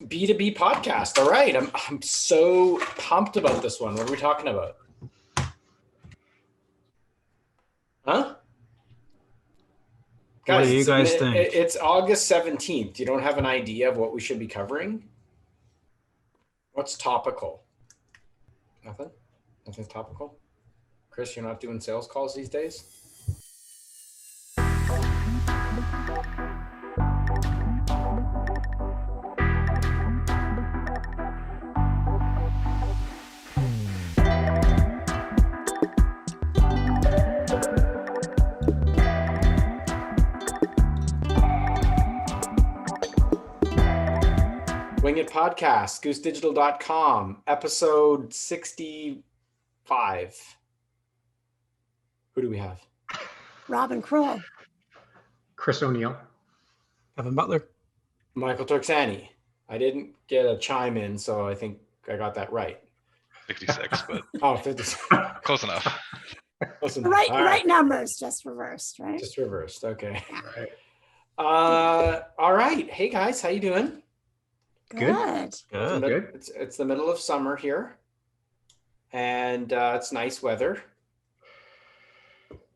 B2B podcast. All right. I'm so pumped about this one. What are we talking about? Huh? What Guys, do you guys think? it's August 17th. You don't have an idea of what we should be covering? What's topical? Nothing? Nothing's topical? Chris, you're not doing sales calls these days? Wing It Podcast, goosedigital.com, episode 65. Who do we have? Robin Kroll. Chris O'Neill. Evan Butler. Michael Turksani. I didn't get a chime in, so I think I got that right. 66, but Oh, 56. close enough. Close enough. Right, All right numbers, just reversed, right? Just reversed. Okay. Right. All right. Hey guys, how you doing? Good. Good. It's the middle of summer here, and it's nice weather.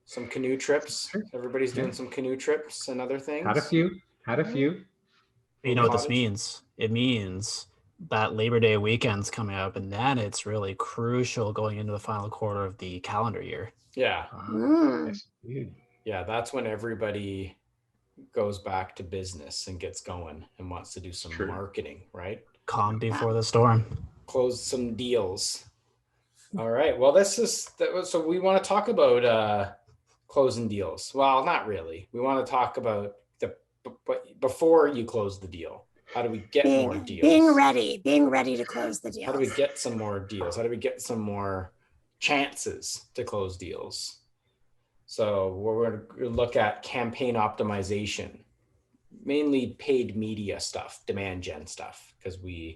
Some canoe trips. Everybody's doing some canoe trips and other things. Had a few. You know what this means? It means that Labor Day weekend's coming up, and then it's really crucial going into the final quarter of the calendar year. Yeah. Yes, indeed. Yeah, that's when everybody goes back to business and gets going and wants to do some True. marketing, right? Calm before the storm. Close some deals. All right. Well, so we want to talk about closing deals. Well, not really. We want to talk about before you close the deal. How do we get more deals? Being ready to close the deal. How do we get some more deals? How do we get some more chances to close deals? So we're going to look at campaign optimization, mainly paid media stuff, demand gen stuff, because we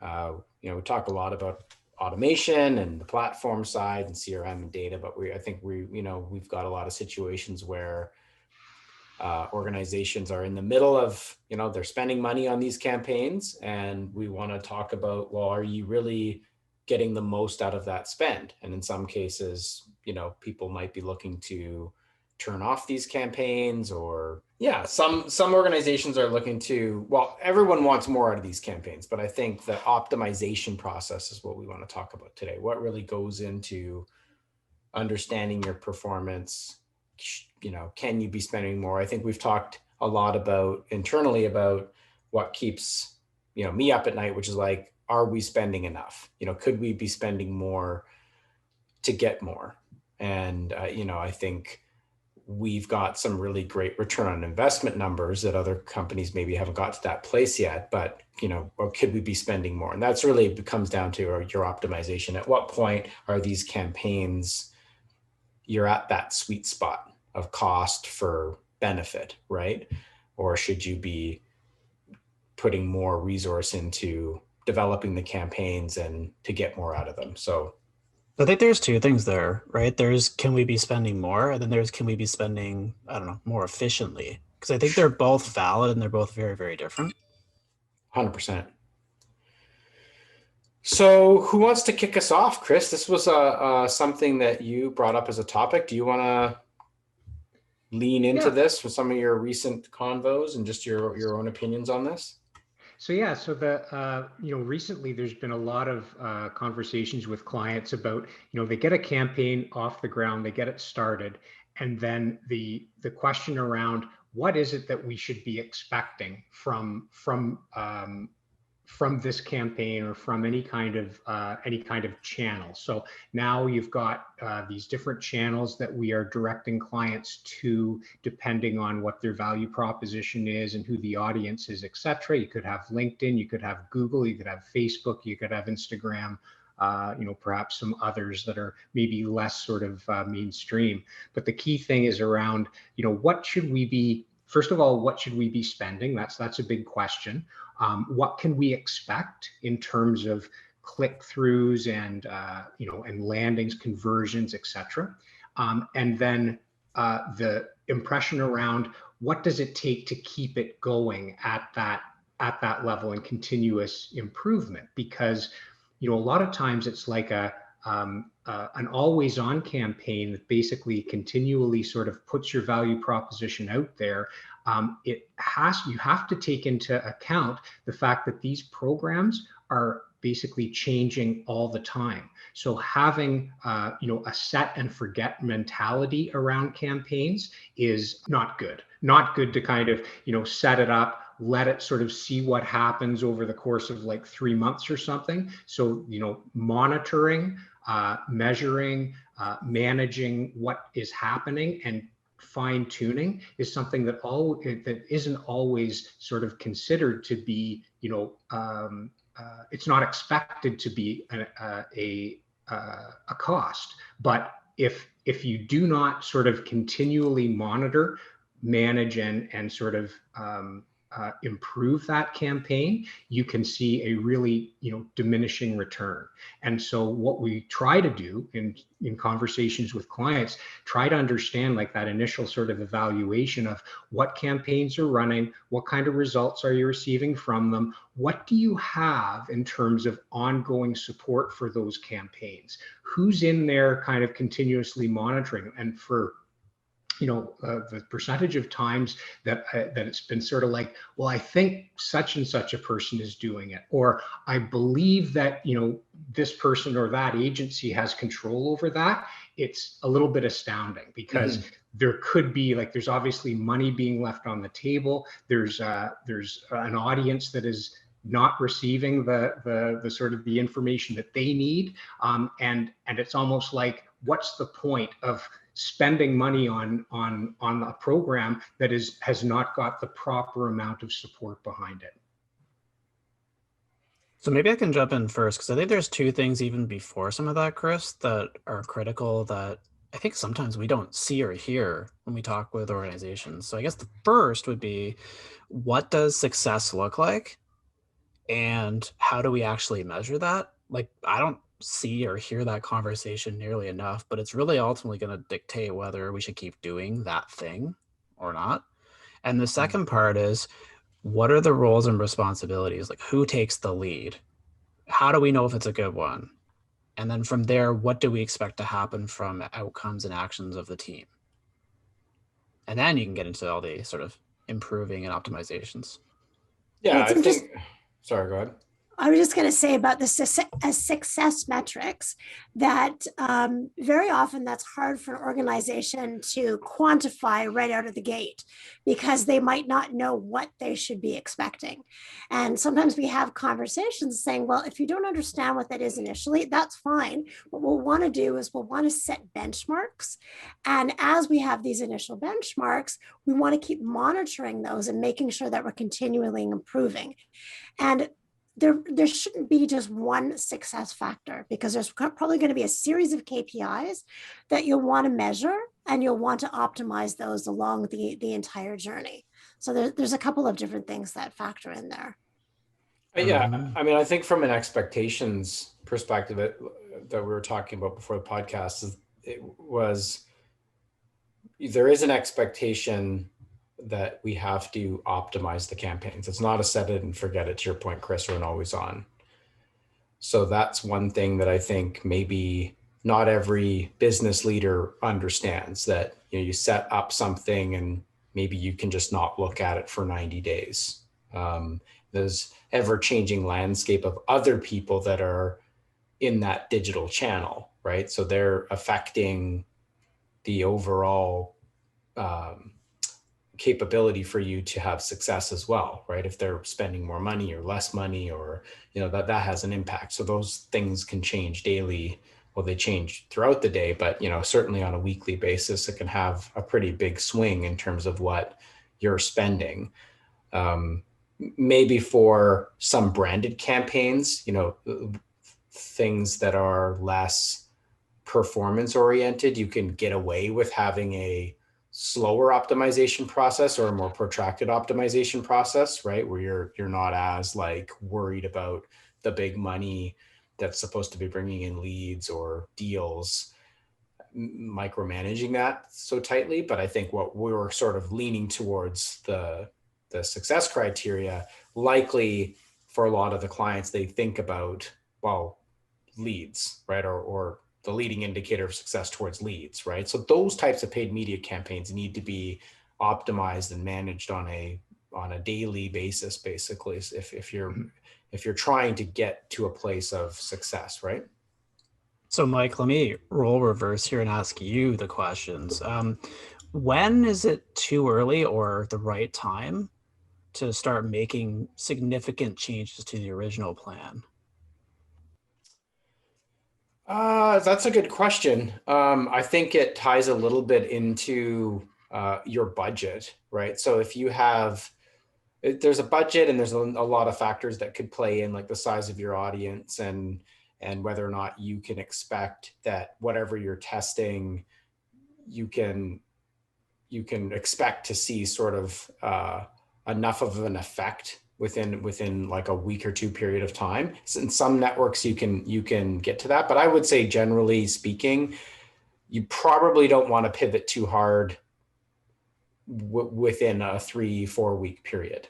talk a lot about automation and the platform side and CRM and data, but I think we've got a lot of situations where organizations are in the middle of, they're spending money on these campaigns, and we want to talk about, well, are you really getting the most out of that spend? And in some cases, people might be looking to turn off these campaigns, or some organizations are looking to, well, everyone wants more out of these campaigns, but I think the optimization process is what we want to talk about today. What really goes into understanding your performance? Can you be spending more? I think we've talked a lot internally about what keeps, me up at night, which is like, are we spending enough? Could we be spending more to get more? And, I think we've got some really great return on investment numbers that other companies maybe haven't got to that place yet, but, or could we be spending more? And that's really comes down to your optimization. At what point are these campaigns, you're at that sweet spot of cost for benefit, right? Or should you be putting more resource into developing the campaigns and to get more out of them? So I think there's two things there, right? There's, can we be spending more? And then there's, can we be spending, more efficiently? Because I think they're both valid and they're both very, very different. 100%. So who wants to kick us off, Chris? This was something that you brought up as a topic. Do you want to lean into this with some of your recent convos and just your own opinions on this? So recently there's been a lot of conversations with clients about, they get a campaign off the ground, they get it started, and then the question around what is it that we should be expecting from this campaign or from any kind of channel. So now you've got these different channels that we are directing clients to, depending on what their value proposition is and who the audience is, etc. You could have LinkedIn, you could have Google, you could have Facebook, you could have Instagram, perhaps some others that are maybe less sort of mainstream. But the key thing is around, first of all, what should we be spending? That's a big question. What can we expect in terms of click-throughs and and landings, conversions, etc. And then the impression around what does it take to keep it going at that at that level and continuous improvement, because a lot of times it's like an always on campaign that basically continually sort of puts your value proposition out there. You have to take into account the fact that these programs are basically changing all the time. So having a set and forget mentality around campaigns is not good. Not good to kind of set it up, let it sort of see what happens over the course of like 3 months or something. So monitoring, measuring, managing what is happening, and fine tuning is something that isn't always sort of considered to be, it's not expected to be a cost. But if you do not sort of continually monitor, manage, and sort of improve that campaign, you can see a really diminishing return. And so what we try to do in conversations with clients, try to understand like that initial sort of evaluation of what campaigns are running, what kind of results are you receiving from them, what do you have in terms of ongoing support for those campaigns, who's in there kind of continuously monitoring. And for the percentage of times that it's been sort of like, well, I think such and such a person is doing it, or I believe that this person or that agency has control over that, it's a little bit astounding, because there could be there's obviously money being left on the table. There's an audience that is not receiving the sort of the information that they need, and it's almost like, what's the point of spending money on a program that has not got the proper amount of support behind it? So maybe I can jump in first, because I think there's two things even before some of that, Chris, that are critical that I think sometimes we don't see or hear when we talk with organizations. So I guess the first would be, what does success look like? And how do we actually measure that? Like, I don't see or hear that conversation nearly enough, but it's really ultimately going to dictate whether we should keep doing that thing or not. And the second part is, what are the roles and responsibilities? Like, who takes the lead? How do we know if it's a good one? And then from there, what do we expect to happen from outcomes and actions of the team? And then you can get into all the sort of improving and optimizations. Yeah, I think, sorry, go ahead. I was just going to say about the success metrics that very often that's hard for an organization to quantify right out of the gate, because they might not know what they should be expecting. And sometimes we have conversations saying, well, if you don't understand what that is initially, that's fine. What we'll want to do is we'll want to set benchmarks. And as we have these initial benchmarks, we want to keep monitoring those and making sure that we're continually improving. And there shouldn't be just one success factor, because there's probably going to be a series of KPIs that you'll want to measure, and you'll want to optimize those along the entire journey. So there's a couple of different things that factor in there. Yeah, I mean, I think from an expectations perspective that we were talking about before the podcast, there is an expectation that we have to optimize the campaigns. It's not a set it and forget it, to your point, Chris, or an always on. So that's one thing that I think maybe not every business leader understands, that you set up something and maybe you can just not look at it for 90 days. There's ever-changing landscape of other people that are in that digital channel, right? So they're affecting the overall capability for you to have success as well, right? If they're spending more money or less money, or that has an impact. So those things can change daily. Well, they change throughout the day, but certainly on a weekly basis, it can have a pretty big swing in terms of what you're spending. Maybe for some branded campaigns, things that are less performance oriented, you can get away with having a slower optimization process or a more protracted optimization process, right? Where you're not as worried about the big money that's supposed to be bringing in leads or deals, micromanaging that so tightly. But I think what we were sort of leaning towards the the success criteria, likely for a lot of the clients, they think about, well, leads, right? Or the leading indicator of success towards leads, right? So those types of paid media campaigns need to be optimized and managed on a daily basis, basically, if you're trying to get to a place of success, right? So, Mike, let me roll reverse here and ask you the questions. When is it too early or the right time to start making significant changes to the original plan? That's a good question. I think it ties a little bit into your budget, right? So if you have, there's a budget and there's a lot of factors that could play in, like the size of your audience and whether or not you can expect that whatever you're testing, you can expect to see sort of enough of an effect within like a week or two period of time. So in some networks you can get to that, but I would say generally speaking, you probably don't want to pivot too hard within a 3-4 week period,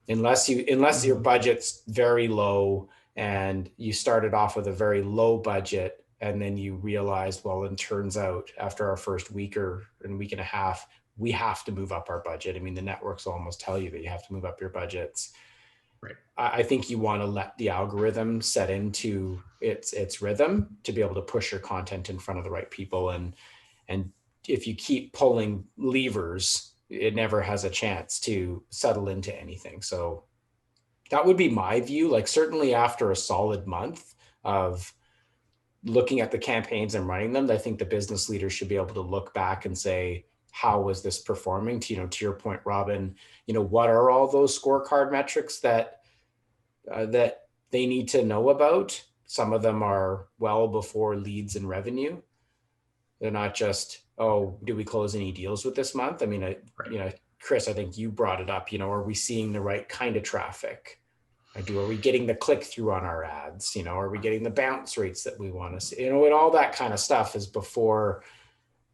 unless your budget's very low and you started off with a very low budget and then you realized, well, it turns out after our first week or a week and a half, we have to move up our budget. I mean, the networks will almost tell you that you have to move up your budgets. Right. I think you want to let the algorithm set into its rhythm to be able to push your content in front of the right people. And if you keep pulling levers, it never has a chance to settle into anything. So that would be my view. Like certainly after a solid month of looking at the campaigns and running them, I think the business leaders should be able to look back and say, how was this performing? To your point, Robin, what are all those scorecard metrics that they need to know about? Some of them are well before leads and revenue. They're not just, oh, did we close any deals with this month? I mean, Right. Chris, I think you brought it up. Are we seeing the right kind of traffic? Are we getting the click through on our ads? Are we getting the bounce rates that we want to see? And all that kind of stuff is before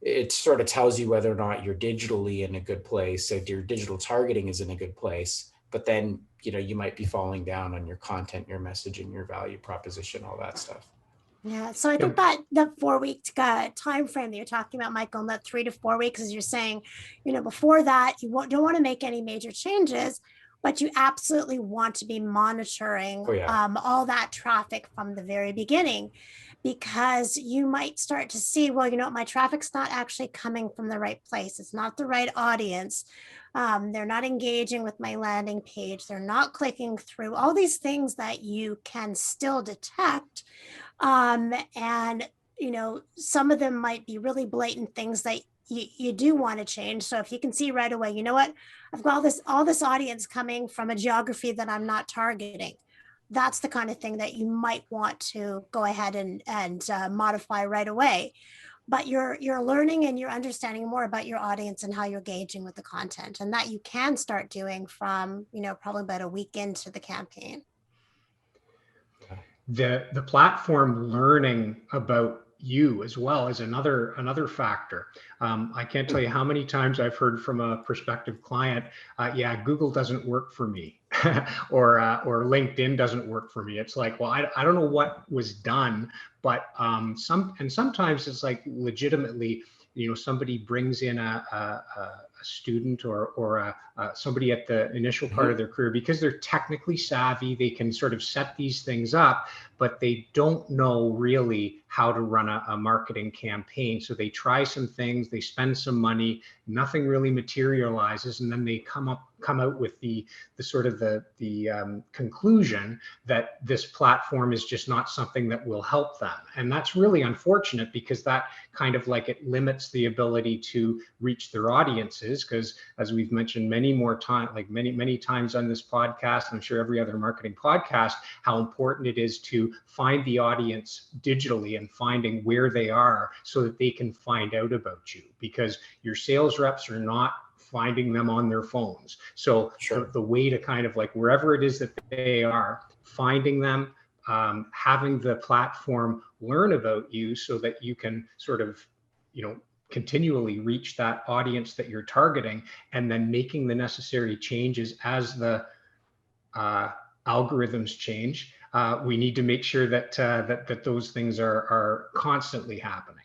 it sort of tells you whether or not you're digitally in a good place. If your digital targeting is in a good place, but then, you might be falling down on your content, your messaging, your value proposition, all that stuff. Yeah, so I think that the 4 week time frame that you're talking about, Michael, and that 3 to 4 weeks, as you're saying, before that, you don't want to make any major changes, but you absolutely want to be monitoring all that traffic from the very beginning, because you might start to see, well, my traffic's not actually coming from the right place. It's not the right audience. They're not engaging with my landing page. They're not clicking through, all these things that you can still detect. And some of them might be really blatant things that you do want to change. So if you can see right away, what, I've got all this audience coming from a geography that I'm not targeting, that's the kind of thing that you might want to go ahead and modify right away. But you're learning and you're understanding more about your audience and how you're engaging with the content, and that you can start doing from probably about a week into the campaign. The platform learning about you as well is another factor. I can't tell you how many times I've heard from a prospective client, yeah, Google doesn't work for me, or LinkedIn doesn't work for me. It's like, well, I don't know what was done, but sometimes it's like legitimately, somebody brings in a student or somebody at the initial part of their career, because they're technically savvy, they can sort of set these things up, but they don't know really how to run a marketing campaign. So they try some things, they spend some money, nothing really materializes, and then they come out with the sort of the conclusion that this platform is just not something that will help them. And that's really unfortunate, because that kind of like it limits the ability to reach their audiences, because as we've mentioned many times on this podcast, I'm sure every other marketing podcast, how important it is to find the audience digitally and finding where they are so that they can find out about you, because your sales reps are not finding them on their phones. So the way to kind of like wherever it is that they are, finding them, having the platform learn about you so that you can sort of, continually reach that audience that you're targeting, and then making the necessary changes as the algorithms change. We need to make sure that that those things are constantly happening.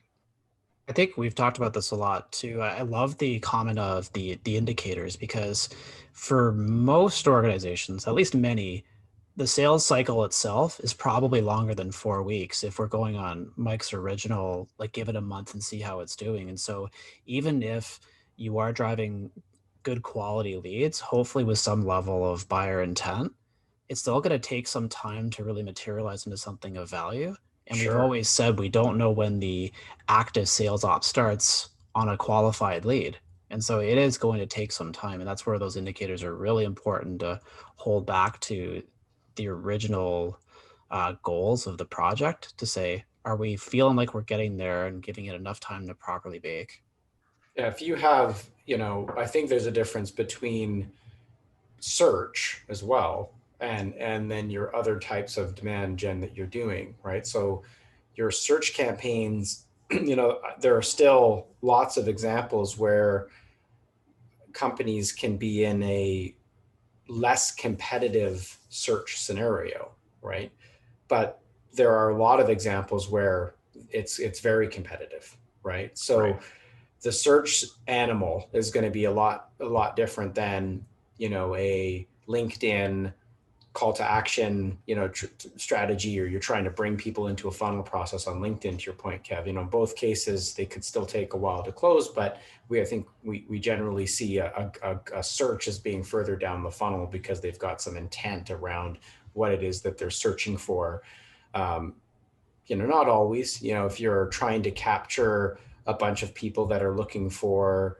I think we've talked about this a lot too. I love the comment of the indicators, because for most organizations, at least many, the sales cycle itself is probably longer than 4 weeks if we're going on Mike's original, like give it a month and see how it's doing. And so even if you are driving good quality leads, hopefully with some level of buyer intent, it's still going to take some time to really materialize into something of value. And we've Sure. always said we don't know when the active sales op starts on a qualified lead. And so it is going to take some time. And that's where those indicators are really important to hold back to the original goals of the project, to say, are we feeling like we're getting there and giving it enough time to properly bake? Yeah, if you have, I think there's a difference between search as well and then your other types of demand gen that you're doing, right? So your search campaigns, there are still lots of examples where companies can be in a less competitive search scenario, right? But there are a lot of examples where it's very competitive, right? So Right. the search animal is going to be a lot different than a LinkedIn call to action strategy, or you're trying to bring people into a funnel process on LinkedIn, to your point, Kev. In both cases they could still take a while to close, but I think we generally see a search as being further down the funnel because they've got some intent around what it is that they're searching for. Not always. If you're trying to capture a bunch of people that are looking for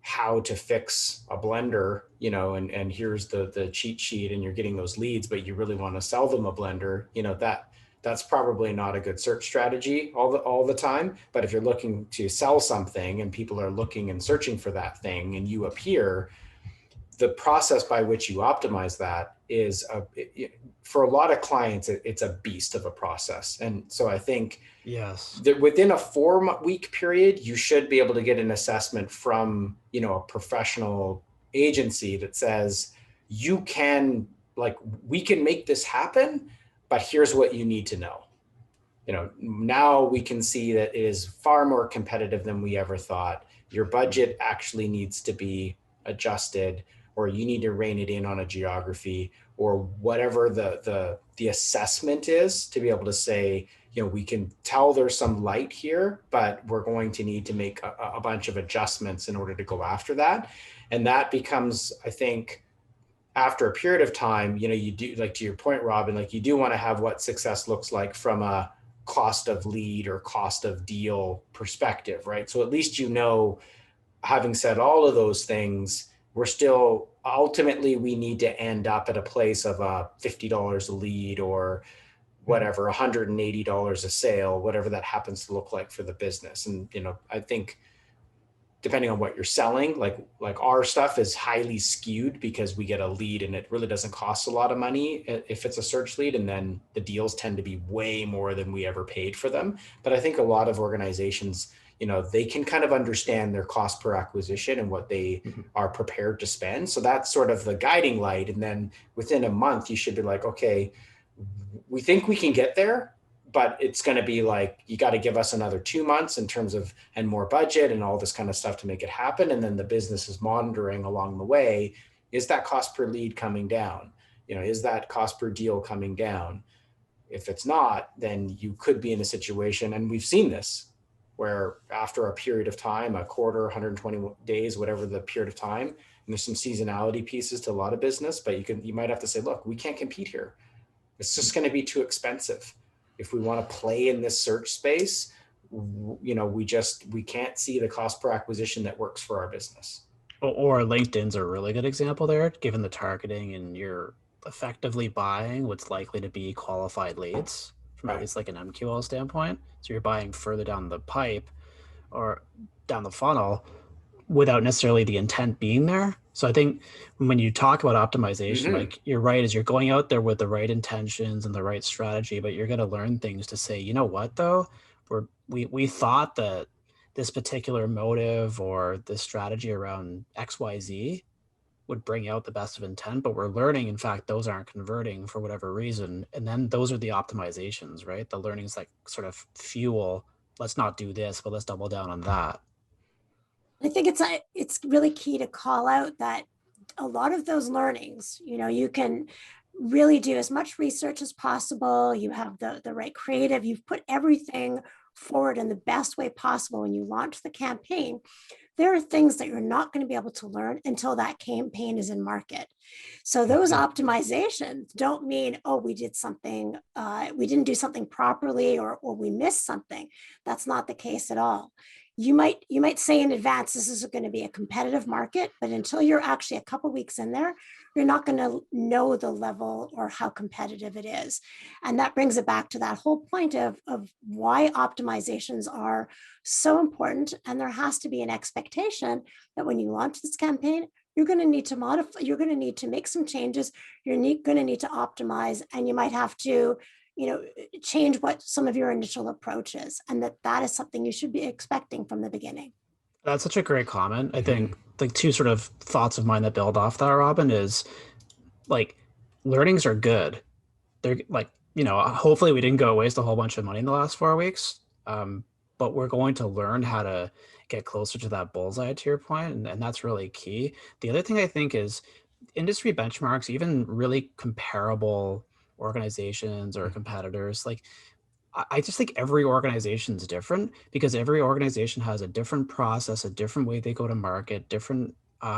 how to fix a blender, and here's the cheat sheet, and you're getting those leads, but you really want to sell them a blender, that's probably not a good search strategy all the time. But if you're looking to sell something and people are looking and searching for that thing and you appear, the process by which you optimize that is for a lot of clients, it's a beast of a process. And so I think Yes. that within a 4-week period, you should be able to get an assessment from, a professional agency that says, we can make this happen, but here's what you need to know. Now we can see that it is far more competitive than we ever thought. Your budget actually needs to be adjusted, or you need to rein it in on a geography, or whatever the assessment is, to be able to say, we can tell there's some light here, but we're going to need to make a bunch of adjustments in order to go after that. And that becomes, I think, after a period of time, you do, like to your point, Robin, like you do want to have what success looks like from a cost of lead or cost of deal perspective, right? So at least, having said all of those things, we're still ultimately, we need to end up at a place of $50 a lead, or whatever, $180 a sale, whatever that happens to look like for the business. And, I think depending on what you're selling, like our stuff is highly skewed because we get a lead and it really doesn't cost a lot of money if it's a search lead. And then the deals tend to be way more than we ever paid for them. But I think a lot of organizations, they can kind of understand their cost per acquisition and what they are prepared to spend. So that's sort of the guiding light. And then within a month, you should be like, okay, we think we can get there, but it's going to be like, you got to give us another 2 months in terms of, and more budget and all this kind of stuff to make it happen. And then the business is monitoring along the way. Is that cost per lead coming down? Is that cost per deal coming down? If it's not, then you could be in a situation, and we've seen this, where after a period of time, a quarter, 120 days, whatever the period of time, and there's some seasonality pieces to a lot of business, but you might have to say, look, we can't compete here. It's just going to be too expensive. If we want to play in this search space, we can't see the cost per acquisition that works for our business. Or LinkedIn's a really good example there, given the targeting, and you're effectively buying what's likely to be qualified leads from at least like an MQL standpoint. So you're buying further down the pipe or down the funnel without necessarily the intent being there. So I think when you talk about optimization, like you're right, is you're going out there with the right intentions and the right strategy, but you're going to learn things to say, you know what, though, we thought that this particular motive or this strategy around XYZ would bring out the best of intent, but we're learning, in fact, those aren't converting for whatever reason. And then those are the optimizations, right? The learnings that sort of fuel, let's not do this, but let's double down on that. I think it's really key to call out that a lot of those learnings, you can really do as much research as possible. You have the right creative, you've put everything forward in the best way possible when you launch the campaign. There are things that you're not going to be able to learn until that campaign is in market. So those optimizations don't mean, oh, we did something, we didn't do something properly, or we missed something. That's not the case at all. You might say in advance, this is going to be a competitive market, but until you're actually a couple weeks in there, you're not going to know the level or how competitive it is. And that brings it back to that whole point of why optimizations are so important. And there has to be an expectation that when you launch this campaign, you're going to need to modify, you're going to need to make some changes, you're going to need to optimize, and you might have to change what some of your initial approach is, and that is something you should be expecting from the beginning. That's such a great comment. I think like two sort of thoughts of mine that build off that, Robin, is like learnings are good. They're like, hopefully we didn't go waste a whole bunch of money in the last 4 weeks. But we're going to learn how to get closer to that bullseye, to your point, and that's really key. The other thing I think is industry benchmarks, even really comparable organizations or competitors, like I just think every organization is different because every organization has a different process, a different way they go to market, different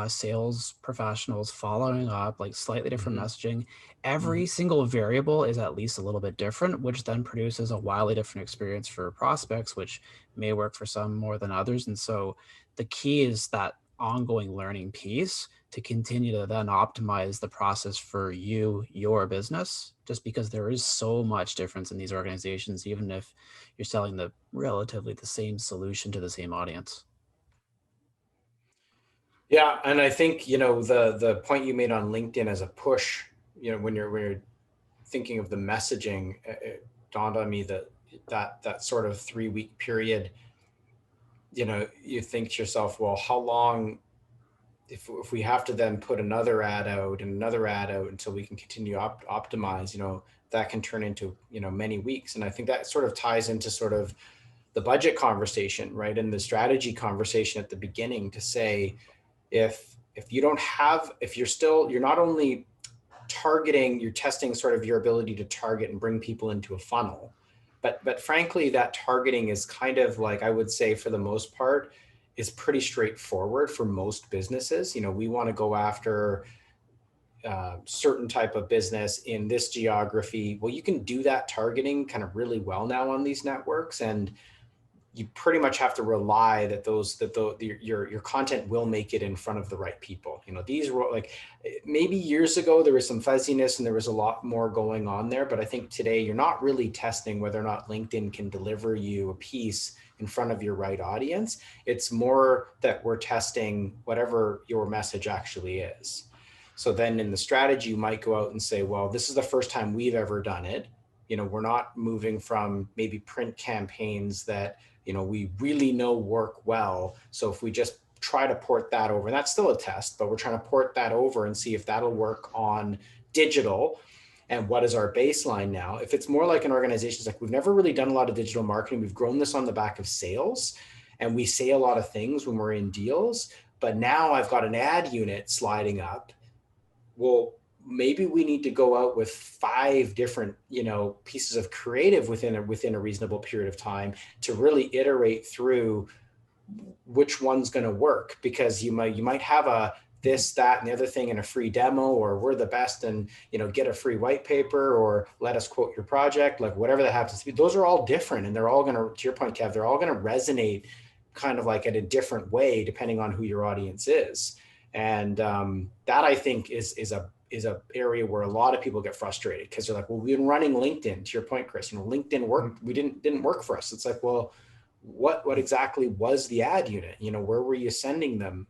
sales professionals following up, like slightly different messaging. Every single variable is at least a little bit different, which then produces a wildly different experience for prospects, which may work for some more than others. And so the key is that ongoing learning piece to continue to then optimize the process for your business, just because there is so much difference in these organizations, even if you're selling the relatively the same solution to the same audience. Yeah, and I think the point you made on LinkedIn as a push, when you're thinking of the messaging, it dawned on me that sort of 3-week period, you think to yourself, well, how long, if we have to then put another ad out and another ad out until we can continue optimize, that can turn into many weeks. And I think that sort of ties into sort of the budget conversation, right, and the strategy conversation at the beginning, to say, if you're not only targeting, you're testing sort of your ability to target and bring people into a funnel, but frankly, that targeting is kind of like, I would say for the most part, is pretty straightforward for most businesses. We want to go after certain type of business in this geography. Well, you can do that targeting kind of really well now on these networks, and you pretty much have to rely that your content will make it in front of the right people. These were like, maybe years ago there was some fuzziness and there was a lot more going on there, but I think today you're not really testing whether or not LinkedIn can deliver you a piece in front of your right audience. It's more that we're testing whatever your message actually is. So then in the strategy, you might go out and say, well, this is the first time we've ever done it. We're not moving from maybe print campaigns that we really know work well. So if we just try to port that over, and that's still a test, but we're trying to port that over and see if that'll work on digital. And what is our baseline now? If it's more like an organization, it's like, we've never really done a lot of digital marketing. We've grown this on the back of sales, and we say a lot of things when we're in deals, but now I've got an ad unit sliding up. Well, maybe we need to go out with 5 different, pieces of creative within a reasonable period of time to really iterate through which one's going to work, because you might have a this, that, and the other thing in a free demo, or we're the best, and get a free white paper, or let us quote your project, like whatever that happens to be. Those are all different, and they're all going to your point, Kev, they're all going to resonate kind of like in a different way depending on who your audience is. And that, I think, is a area where a lot of people get frustrated, because they're like, well, we've been running LinkedIn, to your point, Chris, LinkedIn worked, we didn't work for us. It's like, well, what exactly was the ad unit? Where were you sending them?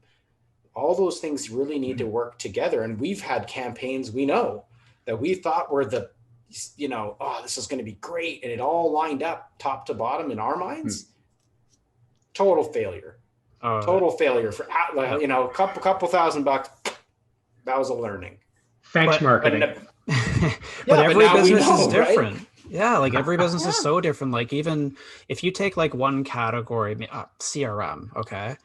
All those things really need to work together. And we've had campaigns, we know, that we thought were the, this is going to be great, and it all lined up top to bottom in our minds. total failure. Total failure for, you know, a couple $1,000. That was a learning. Thanks, marketing. But every business is different. Right? Yeah, like every business is so different. Like even if you take like one category, CRM, okay,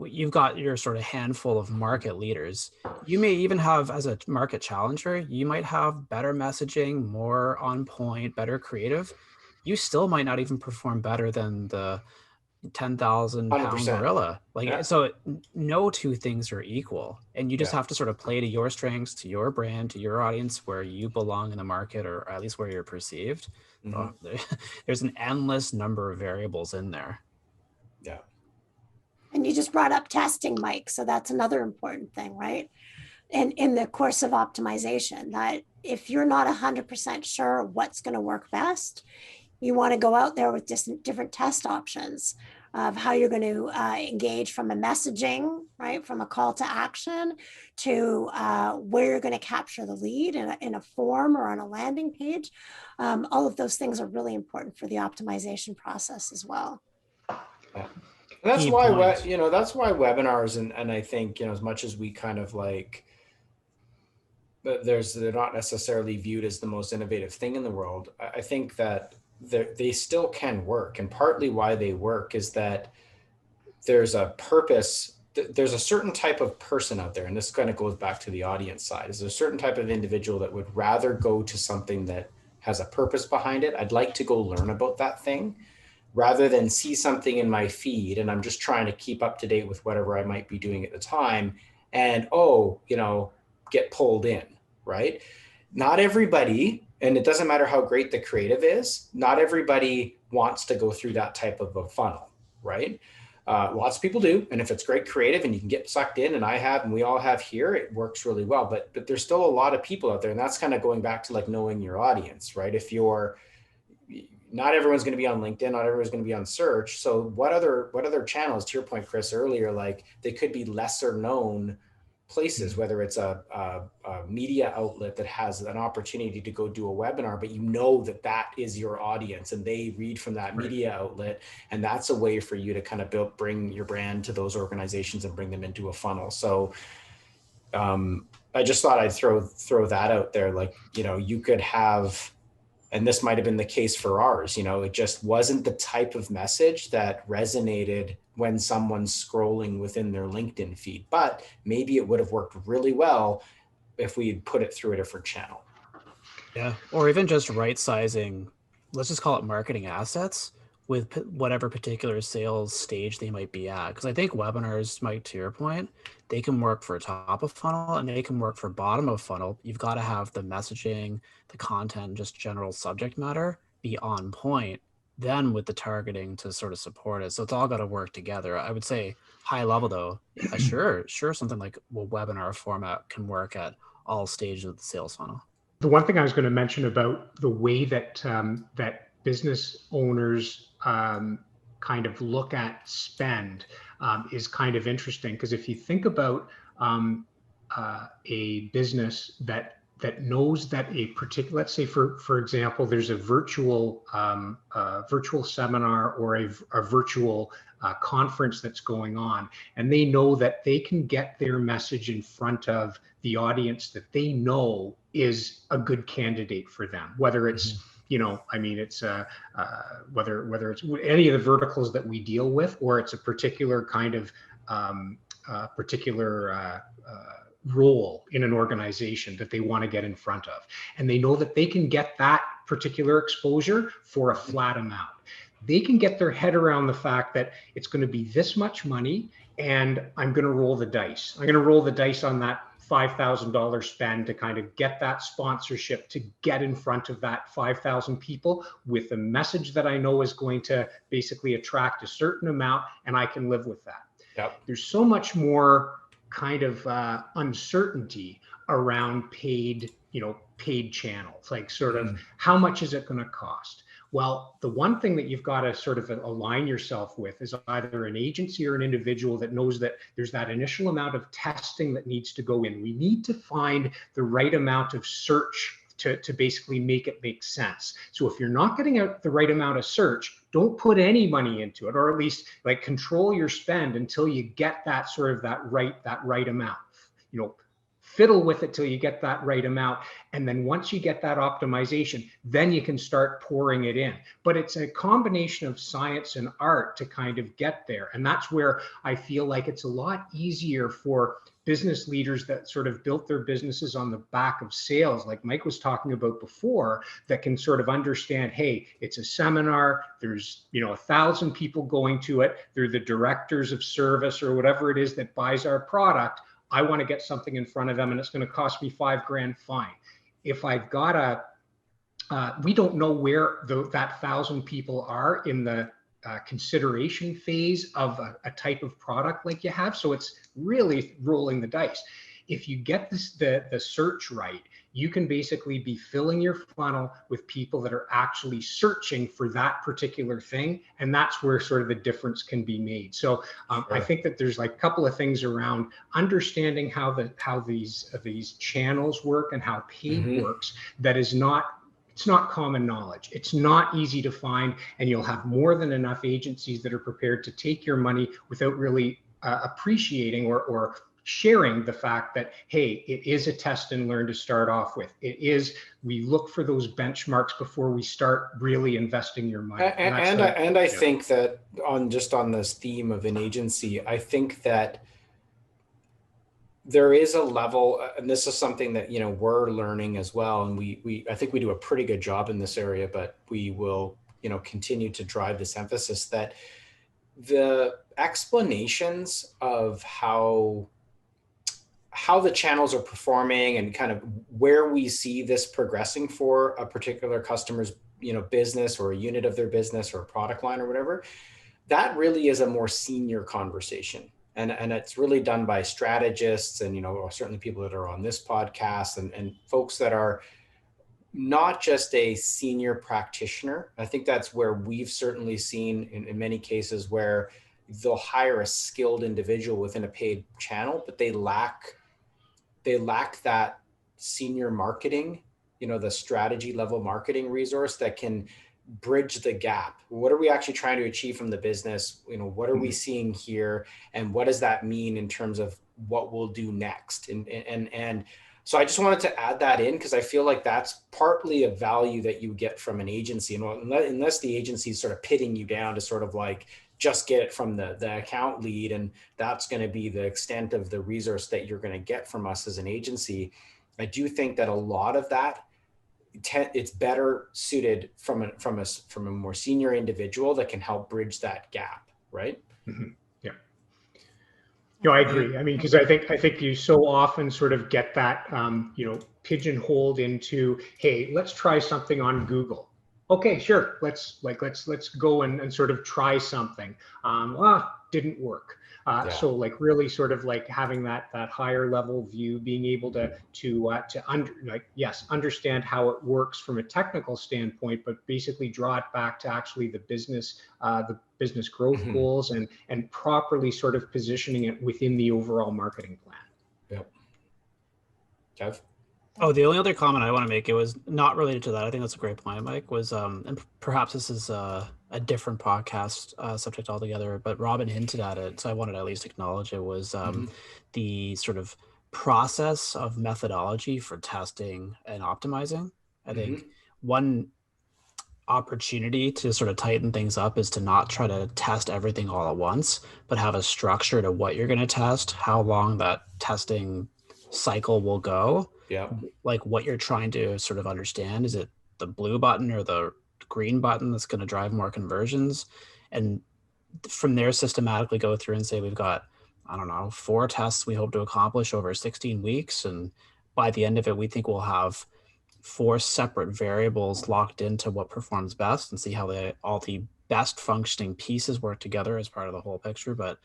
you've got your sort of handful of market leaders. You may even have, as a market challenger, you might have better messaging, more on point, better creative. You still might not even perform better than the 10,000-pound 100%. gorilla. Like, Yeah. so no two things are equal, and you just have to sort of play to your strengths, to your brand, to your audience, where you belong in the market, or at least where you're perceived. There's an endless number of variables in there. Yeah. And you just brought up testing, Mike. So that's another important thing, right? And in the course of optimization, that if you're not 100% sure what's going to work best, you want to go out there with just different test options of how you're going to engage from a messaging, right? From a call to action to where you're going to capture the lead in a form or on a landing page. All of those things are really important for the optimization process as well. Yeah. That's why, you know, that's why webinars, and I think, you know, as much as we kind of like, they're not necessarily viewed as the most innovative thing in the world. I think that they still can work. And partly why they work is that there's a purpose. There's a certain type of person out there, and this kind of goes back to the audience side, is a certain type of individual that would rather go to something that has a purpose behind it. I'd like to go learn about that thing rather than see something in my feed and I'm just trying to keep up to date with whatever I might be doing at the time, and you know, get pulled in, right? Not everybody, and it doesn't matter how great the creative is, not everybody wants to go through that type of a funnel, right? Lots of people do, and if it's great creative and you can get sucked in, and I have, and we all have here, it works really well. But there's still a lot of people out there, and that's kind of going back to like knowing your audience, right? If you're, not everyone's going to be on LinkedIn, not everyone's going to be on search. So what other channels, to your point, Chris, earlier, like they could be lesser known places, whether it's a media outlet that has an opportunity to go do a webinar, but you know that is your audience and they read from that media outlet. And that's a way for you to kind of bring your brand to those organizations and bring them into a funnel. So I just thought I'd throw that out there. Like, you know, you could have, and this might've been the case for ours, you know, it just wasn't the type of message that resonated when someone's scrolling within their LinkedIn feed, but maybe it would have worked really well if we had put it through a different channel. Yeah, or even just right sizing, let's just call it marketing assets with whatever particular sales stage they might be at. Because I think webinars, Mike, to your point, they can work for top of funnel and they can work for bottom of funnel. You've got to have the messaging, the content, just general subject matter be on point, then with the targeting to sort of support it. So it's all got to work together. I would say high level though, yeah, sure, something like a webinar format can work at all stages of the sales funnel. The one thing I was going to mention about the way that that business owners kind of look at spend is kind of interesting, because if you think about a business that knows that a particular, let's say for example, there's a virtual seminar or a virtual conference that's going on, and they know that they can get their message in front of the audience that they know is a good candidate for them, whether it's you know, I mean, it's whether it's any of the verticals that we deal with, or it's a particular kind of role in an organization that they want to get in front of, and they know that they can get that particular exposure for a flat amount. They can get their head around the fact that it's going to be this much money, and I'm going to roll the dice. I'm going to roll the dice on that $5,000 spend to kind of get that sponsorship, to get in front of that 5,000 people with a message that I know is going to basically attract a certain amount, and I can live with that. Yep. There's so much more kind of uncertainty around paid channels, like sort of how much is it going to cost? Well, the one thing that you've got to sort of align yourself with is either an agency or an individual that knows that there's that initial amount of testing that needs to go in. We need to find the right amount of search to basically make it make sense. So if you're not getting out the right amount of search, don't put any money into it, or at least like control your spend until you get that sort of that right amount. Fiddle with it till you get that right amount. And then once you get that optimization, then you can start pouring it in. But it's a combination of science and art to kind of get there. And that's where I feel like it's a lot easier for business leaders that sort of built their businesses on the back of sales, like Mike was talking about before, that can sort of understand, hey, it's a seminar, there's 1,000 people going to it, they're the directors of service or whatever it is that buys our product. I want to get something in front of them and it's going to cost me $5,000, fine. If I've got we don't know where that 1,000 people are in the consideration phase of a type of product like you have. So it's really rolling the dice. If you get the search right, you can basically be filling your funnel with people that are actually searching for that particular thing. And that's where sort of the difference can be made. So Sure. I think that there's like a couple of things around understanding how these channels work and how paid works. That is not, it's not common knowledge. It's not easy to find, and you'll have more than enough agencies that are prepared to take your money without really appreciating or sharing the fact that, hey, it is a test and learn to start off with. It is, we look for those benchmarks before we start really investing your money. I think that on this theme of an agency, I think that there is a level, and this is something that we're learning as well, and I think we do a pretty good job in this area, but we will continue to drive this emphasis that the explanations of how the channels are performing and kind of where we see this progressing for a particular customer's business or a unit of their business or a product line or whatever, that really is a more senior conversation. And it's really done by strategists and, certainly people that are on this podcast and folks that are not just a senior practitioner. I think that's where we've certainly seen in many cases where they'll hire a skilled individual within a paid channel, but they lack that senior marketing, the strategy level marketing resource that can bridge the gap. What are we actually trying to achieve from the business? What are we seeing here? And what does that mean in terms of what we'll do next? And so I just wanted to add that in because I feel like that's partly a value that you get from an agency. And unless the agency is sort of pitting you down to sort of like, just get it from the account lead, and that's going to be the extent of the resource that you're going to get from us as an agency. I do think that a lot of that, it's better suited from a more senior individual that can help bridge that gap, right? Mm-hmm. Yeah. No, I agree. I mean, because I think you so often sort of get that pigeonholed into, hey, let's try something on Google. Okay, sure. Let's go and sort of try something. Didn't work. So like really sort of like having that higher level view, being able to understand how it works from a technical standpoint, but basically draw it back to actually the business growth goals and properly sort of positioning it within the overall marketing plan. Yep. Kev? Oh, the only other comment I want to make, it was not related to that. I think that's a great point, Mike, was, and perhaps this is a different podcast subject altogether, but Robin hinted at it, so I wanted to at least acknowledge it, was the sort of process of methodology for testing and optimizing. I think one opportunity to sort of tighten things up is to not try to test everything all at once, but have a structure to what you're going to test, how long that testing cycle will go. Yeah. Like what you're trying to sort of understand. Is it the blue button or the green button that's going to drive more conversions? And from there, systematically go through and say, we've got, 4 tests we hope to accomplish over 16 weeks. And by the end of it, we think we'll have 4 separate variables locked into what performs best and see how all the best functioning pieces work together as part of the whole picture. But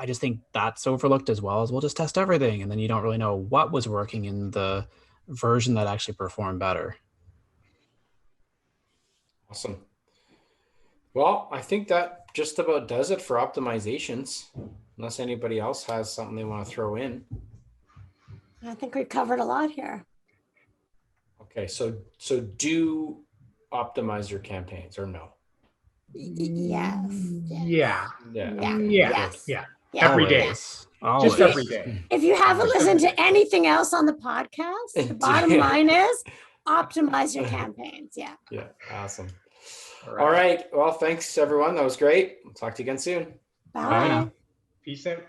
I just think that's overlooked as well, as we'll just test everything. And then you don't really know what was working in the version that actually performed better. Awesome. Well, I think that just about does it for optimizations, unless anybody else has something they want to throw in. I think we've covered a lot here. Okay. Okay, so do optimize your campaigns or no? Yes. Yeah. Yeah. Yeah. Okay, Yeah. Yes. good. Yeah. Yeah. Every day. Always. Just Always. every day. If you haven't Just listened every to day. anything else on the podcast, the bottom Yeah. line is optimize your campaigns. Yeah. Yeah, awesome. All All right. right. Well, thanks everyone. That was great. We'll talk to you again soon. Bye now. Bye. Peace out.